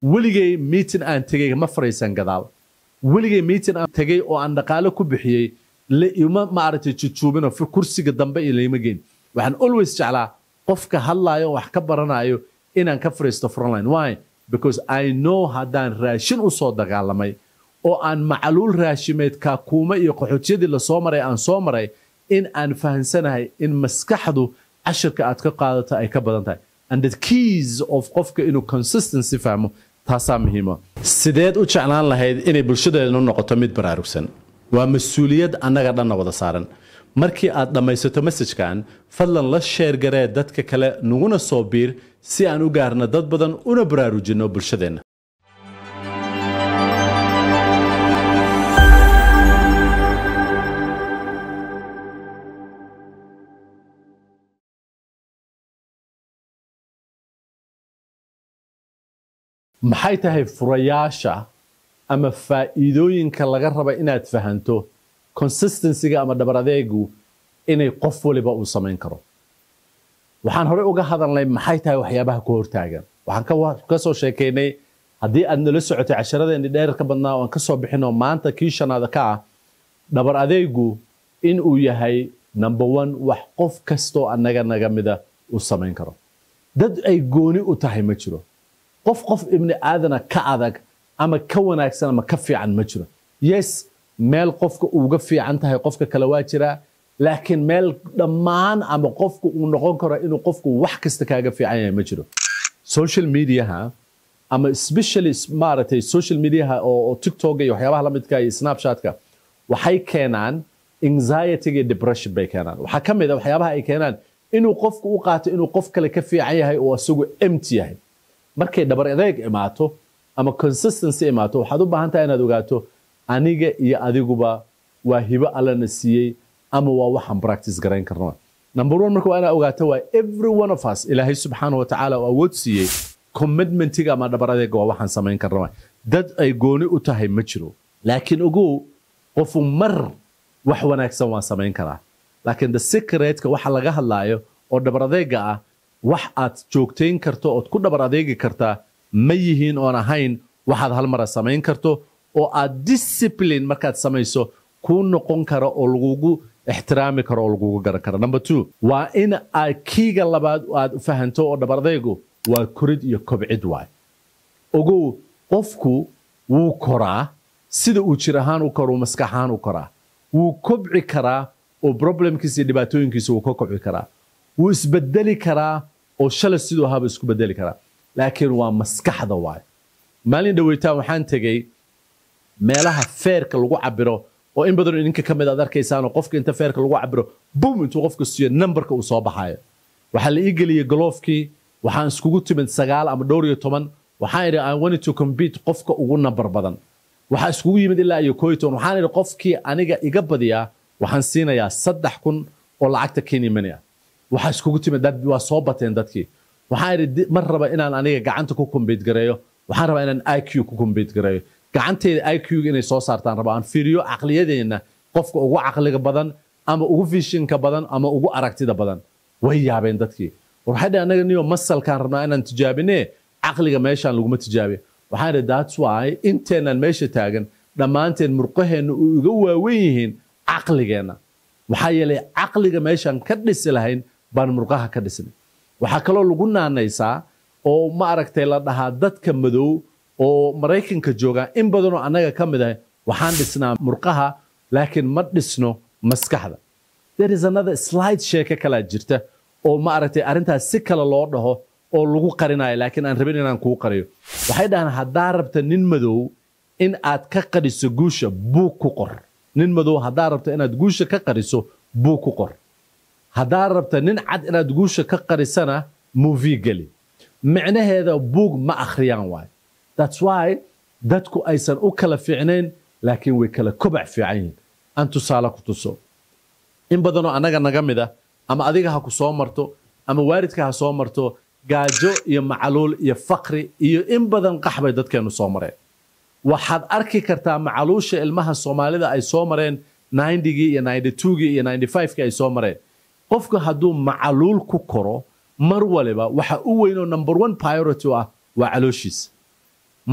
weligay meeting aan tagay ma faraysan gadaal weligay meeting aan tagay oo aan dhaqaale ku bixiyay la ima maaragtay jujuubino fi kursiga dambe iyo leeyma geen waxaan always jeclaa qofka hadlaayo wax ka baranayo inaan ka fariisto frontline why because I know hadaan raashin u soo dagaalamay oo aan macluul raashimeed ka kuuma iyo qaxootiyadii la soo maray aan soo maray in aan fahansanahay in maskaxdu ashirka aad ka qaadato ay ka badan tahay and the keys of qofka inuu consistency fahmo taasaa muhiima sideed u jeclaan lahayd inay bulshadeenu noqoto mid baraarugsan waa mas'uuliyad annaga dhanna wada saaran markii aad dhamaysato message-kan fadlan la share garee dadka kale nuguna soo biir si aan u gaarno dad badan una baraarujino bulshadeena maxay tahay furayaasha ama faa'iidooyinka laga raba inaad fahanto consistency-ga ama dhabar adeegu inay qof waliba uu samayn karo waxaan hore uga hadalnay maxay tahay waxyaabaha ku hortaagan waxaan ka soo sheekeynay haddii aad nala socotay casharadeenii dheer ka badnaa oo aan ka soo bixino maanta kii shanaada ka ah dhabar adeegu in uu yahay number 1 wax qof kastoo annaga naga mida uu samayn karo dad ay gooni u tahay ma jiro qof ibni aadana ka adag ama ka wanaagsan ama ka fiican ma jiro yes meel qofka uga fiican tahay qofka kale waa jira laakiin meel dhammaan ama qofku uu noqon karo inuu qofku wax kasta kaaga fiican yahay ma jiro social media ama especially maaragtay social media oo TikTok iyo waxyaabaha la midka iyo Snapchat-ka waxay keenaan anxiety iyo depression bay keenaan waxa kamid ah waxyaabaha ay keenaan inuu qofku u qaato inuu qof kale ka fiican yahay oo isagu empty yahay markay dhabar adeeg imaato ama consistency imaato waxaad u baahan tahay inaad ogaato aniga iyo adiguba waa hibo alla na siiyey ama waa waxaan practice garayn karno number 1 marka waa inaad ogaato waa every one of us ilaahay subxaanahu wa tacaala oo awood siiyey commitmentiga ama dhabar adeega waa waxaan samayn karno dad ay gooni u tahay ma jiro laakiin ogow qofu mar wax wanaagsan waa samayn karaa laakiin the secret-ka waxa laga hadlaayo oo dhabar adeega ah wax aad joogtayn karto oo ku dhabar adeegi kartaa ma yihiin oon ahayn waxaad hal mar samayn karto oo aad discipline markaad samayso ku noqon karo oo lagugu ixtiraami karo oo lagugu garan karo number 2 waa in aad kiiga labaad aad fahanto oo dhabar adeegu waa korid iyo kobcid waay ogow qofku wuu koraa sida uu jir ahaan u koro maskax ahaan u koraa wuu kobci karaa oo problemkiisa iyo dhibaatooyinkiisa wuu ka kobci karaa wuu isbedeli karaa oo shalay sidoo ahaaba isku bedeli karaa laakiin waa maskaxda waay maalin dhaweytaan waxaan tegay meelaha feerka lagu cabiro oo in badan idinka ka mid aad arkaysaan oo qofka inta feerka lagu cabiro boom intuu qofka siiyo numberka uu soo baxayo waxaa la ii geliyay galoofkii waxaan iskugu timid 9 ama 12 waxaan idhi I wanted to compete qofka ugu number badan waxaa iskugu yimid ilaa iyo 11 waxaan idhi qofkii aniga iga badiyaa waxaan siinayaa 3,000 oo lacagta Kenya money waxa iskugu timid dad waa soo bateen dadkii waxaan idhi mar raba inaan aniga gacanta ku compete gareeyo waxaan rabaa inaan IQ ku compete gareeyo gacanteeda IQ inay soo saartaan raba aan fiiriyo aqliyadeena qofka ugu aqliga badan ama ugu visionka badan ama ugu aragtida badan way yaabeen dadkii waxay anaga niyo masalkaan rabnaa inaan tijaabinee aqliga meeshaan laguma tijaabiyo waxaan idhi that's why inteenan meesha taagan dhammaanteen murqaheena uu iga waaweyn yihiin aqligeena waxaa yeelay aqliga meeshaan ka dhisi lahayn baan murqaha ka dhisnay waxaa kaloo lagu naanaysaa oo ma aragtay la dhahaa dadka madow oo Mareykanka jooga in badan oo anaga ka mid ah waxaan dhisnaa murqaha laakiin ma dhisno maskaxda there is another slide sheeko kala jirta oo ma aragtay arintaas si kala loo dhaho oo lagu qarinayo laakiin aan rabin inaan ku qariyo waxay dhahan hadaa rabta nin madow in aad ka qariso guusha buug ku qor nin madow hadaa rabta inaad guusha ka qariso buug ku qor hadaa rabta nin cad inaad guusha ka qarisana movie gali macnaheeda buug ma akhriyaan waay that's why dadku aysan u kala fiicneen laakiin way kala kobac fiican yihiin aan tusaale ku tuso in badan oo anaga naga mid ah ama adiga ha ku soo marto ama waalidka ha soo marto gaajo iyo macaluul iyo faqri iyo in badan qaxbay dadkeenu soo mareen waxaad arki kartaa macaluusha ilmaha Soomaalida ay soo mareen 90gii iyo 92gii iyo 95gii ay soo mareen qofku hadduu macaluul ku koro mar waliba waxa uu weyn oo number 1 priority ah waa calooshiisa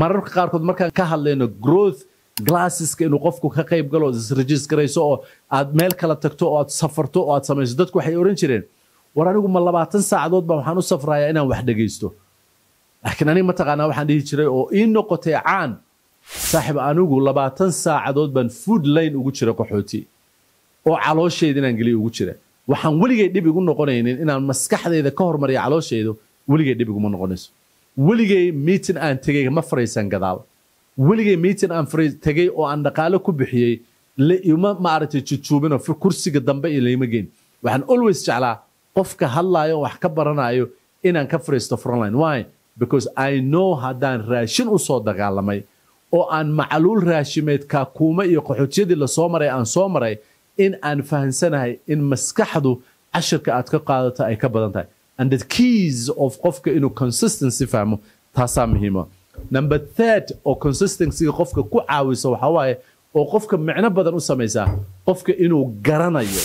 mararka qaarkood markaan ka hadlayno growth glasseska inuu qofku ka qayb galo registerayso oo aad meel kala tagto oo aad safarto oo aad samayso dadku waxay oran jireen war anigu ma 20 saacadood baan waxaan u safrayaa inaan wax dhageysto laakiin aniga ma taqaanaa waxaan dhihi jiray oo ii noqotay caan saaxiib anigu 20 saacadood baan food lane ugu jira qaxooti oo calooshayda inaan galiyo ugu jira waxaan weligay dib igu noqonaynin inaan maskaxdayda ka hormariyo calooshayda weligay dib iguma noqonayso weligay meeting aan tagay ma faraysan gadaal weligay meeting aan tagay oo aan dhaqaale ku bixiyay ma aragtay jujuubino kursiga dambe iyo leeyma geen waxaan always jeclaa qofka hadlaayo wax ka baranayo inaan ka fariisto frontline why because I know haddaan raashin u soo dagaalamay oo aan macluul raashimeed kaakuuma iyo qaxootiyadii la soo maray aan soo maray in aan fahansanahay in maskaxdu cashirka aad ka qaadato ay ka badan tahay and the keys of qofka inuu consistency fahmo taasaa muhiima number 3 oo consistency qofka ku caawiso waxa waaye oo qofka micno badan u samaysaa qofka inuu garanayo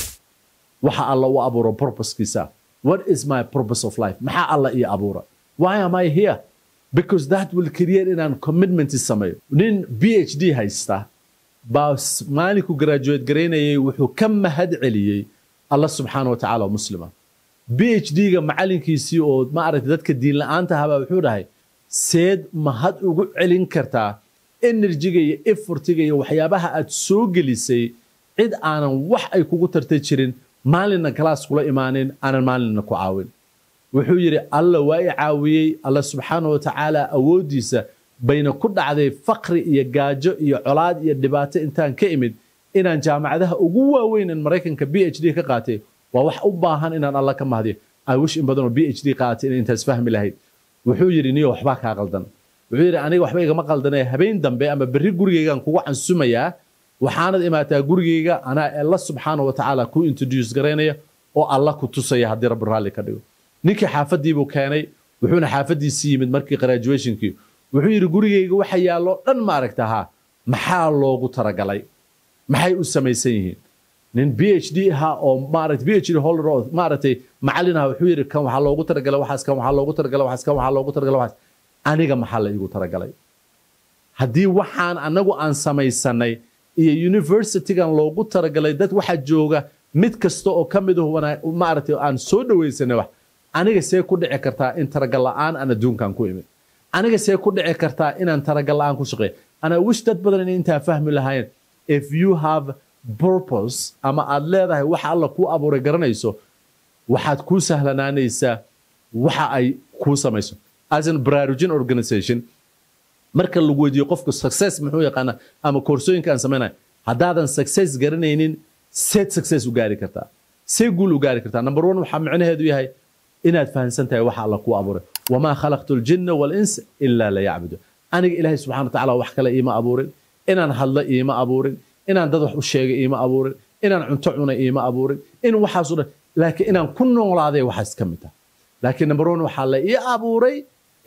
waxa alla u abuuro purpose-kiisa what is my purpose of life maxaa alla ii abuura why am I here because that will create an commitment sameeyo nin PhD haysta bas maalinku graduate gareynayay wuxuu ka mahad celiyay Allah subhanahu wa ta'ala muslima PhD-ga macalinkiisii oo ma aragtay dadka diin la'aanta haba wuxuu dhahay seed mahad ugu celin kartaa energy-ga iyo effort-ga iyo waxyaabaha aad soo gelisay cid aanan wax ay kugu tartay jirin maalina class kula imaanin aanan maalina ku caawin wuxuu yiri alla waa i caawiyay Allah subhanahu wa ta'ala awoodiisa bayna ku dhacday faqri iyo gaajo iyo colaad iyo dhibaato intaan ka imid inaan jaamacadaha ugu waaweyn in Mareykanka PhD ka qaatay waa wax u baahan inaan alla ka mahadiyo I wish in badan oo PhD qaatay in intaas fahmi lahayd wuxuu yiri niyo waxba ka qaldan wuxuu yiri aniga waxba igama qaldanay habeen dambe ama berri gurigeygan kugu cansumayaa waxaanad imaataa gurigeyga ana Allah subhanahu wa ta'ala ku introduce gareynaya oo alla ku tusaya hadii Rabbi raali ka dhigo ninkii xaafadii buu keenay wuxuuna xaafadiisii yimid markii graduationkii wuxuu yiri gurigeyga waxa yaalo dhan ma aragtaha maxaa loogu talagalay maxay u samaysan yihiin nin PhD ha oo ma aragtay PhD holder oo ma aragtay macallinaha wuxuu yiri kan waxa loogu talagalay waxaas kan waxa loogu talagalay waxaas kan waxa loogu talagalay waxaas aniga maxaa la igu talagalay hadii waxaan anagu aan samaysanay iyo university-gan loogu talagalay dad waxa jooga mid kasta oo kamid ah ma aragtay aan soo dhaweysanay wax aniga see ku dhici kartaa in taragal la'aan aan adduunkan ku imid aniga see ku dhici kartaa inaan taragal la'aan ku shaqeeyo ana wish dad badan in inta fahmi lahayn if you have purpose ama aad leedahay waxa alla ku abuuray garanayso waxaad ku sahlanaanaysaa waxa ay ku samayso as in BARAARUJIN organization marka lagu weydiyo qofku success muxuu yaqaana ama koorsooyinka aan sameynay hadaadan success garanaynin set success u gaari kartaa see guul u gaari kartaa number 1 waxa macnaheedu yahay inaad fahansantahay waxa alla ku abuuray wama khalaqtul jinna wal ins illa la ya'budu aniga ilaahay subhanahu wa ta'ala wax kale iima abuurin inaan hadla iima abuurin inaan dad wax u sheegay iima abuurin inaan cunto cunay iima abuurin in waxaas oo laakiin inaan ku noolaaday waxaas ka mid ah laakiin number 1 waxa la ii abuuray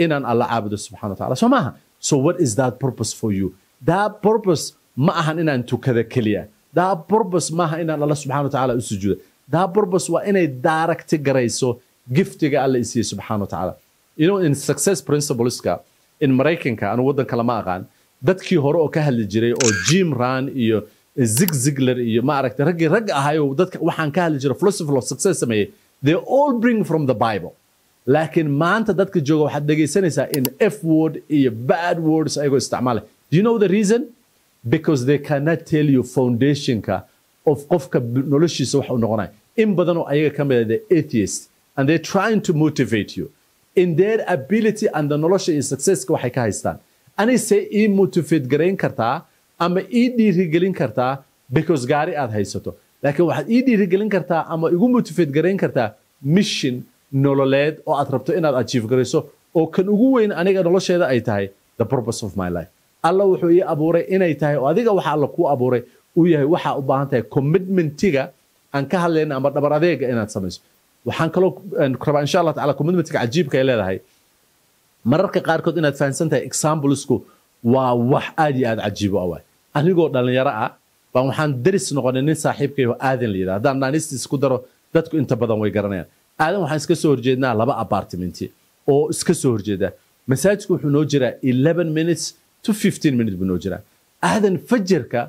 inaan alla caabudo subhanahu wa ta'ala somaha so what is that purpose for you that purpose ma ahan inaan tukada kaliya that purpose ma aha inaan alla subhanahu wa ta'ala u sujuudo that purpose waa inay direct garayso giftiga alla isiyo subhanahu wa ta'ala you know in success principles ka in Mareykanka anu wadan kala ma aqaan dadkii hore oo ka hadli jiray oo Jim Ran iyo Zig Ziglar iyo ma aragtay rag ahayo dadka waxaan ka hadli jiray philosophy of success sameeyay they all bring from the Bible laakiin maanta dadka jooga waxaad dhageysanaysaa in F word iyo bad words ayagoo isticmaalay do you know the reason because they cannot tell you foundation ka of qofka noloshiisa wax u noqonay in badan oo ayaga ka mid ah atheist and they're trying to motivate you in their ability and the Nolosha is success ka waxay ka haystaan ani say ii motivate gareyn kartaa ama ii dhiirigelin kartaa because gaari aad haysato laakiin waxaad ii dhiirigelin kartaa ama igu motivate gareyn kartaa mission nololeed oo aad rabto inaad achieve garayso oo kan ugu weyn aniga nolosheeda ay tahay the purpose of my life alla wuxuu ii abuuray inay tahay oo adiga waxa alla ku abuuray uu yahay waxa u baahan tahay commitment-iga aan ka hadlayna ama dhabar adeega inaad samayso waxaan kaloo rabaa insha Allah ta'ala commitment-ka cajiibka ay leedahay mararka qaarkood inaad fahansantahay examplesku waa wax aad iyo aad cajiib u ah anigoo dhalinyaro ah baan waxaan daris noqonay nin saaxiibkay oo aadan la yiraahdo hadaan naanistiis ku daro dadku inta badan way garanayaan aadan waxaan iska soo horjeednaa laba apartment oo iska soo horjeeda masaajidku wuxuu noo jiraa 11 minutes to 15 minutes buu noo jiraa aadan fajarka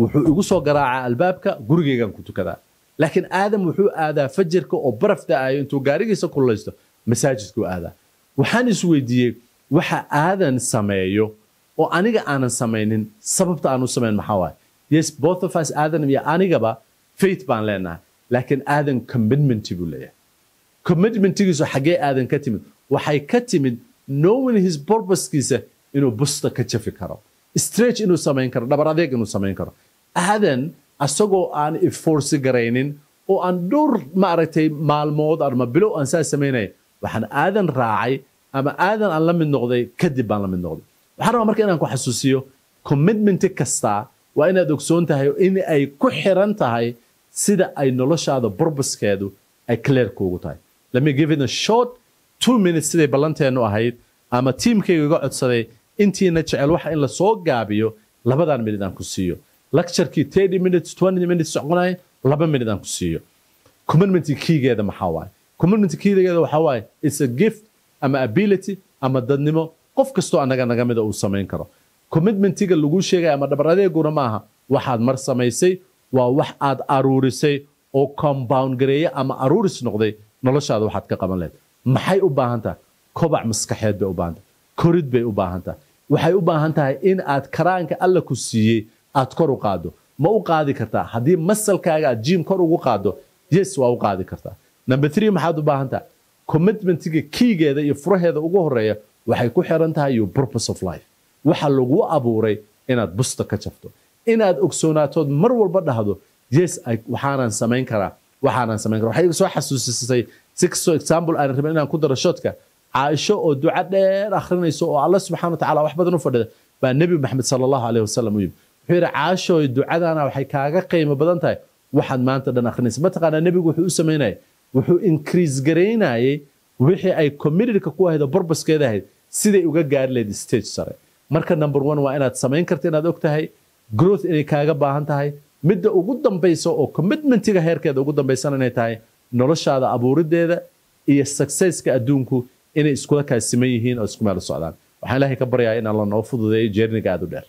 wuxuu igu soo garaacaa albaabka gurigeygan ku tukadaa laakiin aadam wuxuu aadaa fajarka oo barafta ayo intuu gaarigiisa kullaysto masaajidku aadaa waxaan is weydiiyey waxa aadan sameeyo oo aniga aanan samaynin sababta aanu samayn maxaa waaye yes both of us aadan iyo anigaba faith baan leenahay laakiin aadan commitment buu leeyahay commitmentigiisu xagee aadan ka timid waxay ka timid knowing his purposekiisa inuu busta ka jafi karo stretch inuu samayn karo dhabar adeeg inuu samayn karo aadan asagoo aan force garaynin oo aan dhowr maaragtay maalmood ama bilow aan saa samaynaya waxaan aadan raacay ama aadan aan la mid noqday kadib baan la mid noqday waxaan rabaa marka inaan ku xasuusiyo commitment kasta waa inaad ogsoon tahay in ay ku xiran tahay sida ay noloshaada burbuskeedu ay clear kuugu tahay let me give it a short 2 minutes siday ballanteenu ahayd ama tiimkayga iga codsaday intiina jecel waxa in la soo gaabiyo labadan minid aan ku siiyo lecturekii 30 minutes 20 minutes soconay 2 minid aan ku siiyo commitment keygeeda maxaa waaye commitment keygeeda waxa waaye it's a gift ama ability ama dadnimo qof kastoo anaga naga mid uu samayn karo commitmentiga lagu sheegay ama dhabar adeeguna maaha waxaad mar samaysay waa wax aad aruurisay oo compound gareeya ama aruuris noqday noloshaada waxaad ka qaban leed maxay u baahan tahay kobac maskaxeed bay u baahan tahay korid bay u baahan tahay waxay u baahan tahay in aad karaanka alla ku siiyey aad kor u qaado ma u qaadi kartaa haddii masalkaaga aad jim kor ugu qaado yes waa u qaadi kartaa number 3 maxaad u baahan tahay commitmentiga keygeeda iyo furaheeda ugu horeeya waxay ku xiran tahay your purpose of life waxa lagu abuuray inaad busta ka jafto inaad ogsoonaatood mar walba dhahdo yes waxaanan samayn karaa waxay soo xasuusisay six example aan rabay inaan ku daro shootka Aisha oo duca dheer akhrinayso oo Allah subhanahu wa ta'ala wax badan u fadhida baa Nabi Muhammad sallallahu alayhi wasallam wuxuu yiri Aisha oo ducadana waxay kaaga qiimo badan tahay waxaad maanta dhan akhrinayso ma taqaana nabigu wuxuu u sameeyay wuxuu increase gareynayay wixii ay committed ka ku ahayd purpose-keeda ahayd siday uga gaar leed stage sare marka number 1 waa inaad samayn karto inaad og tahay growth inay kaaga baahan tahay midda ugu dambayso oo commitmentiga heerkeeda ugu dambaysan inay tahay noloshaada abuurideeda iyo successka adduunku inay iskula kaasiman yihiin oo isku meel socdaan waxaan ilaahay ka baryaa in Allah noo fududeeyo journey-ga aad u dheer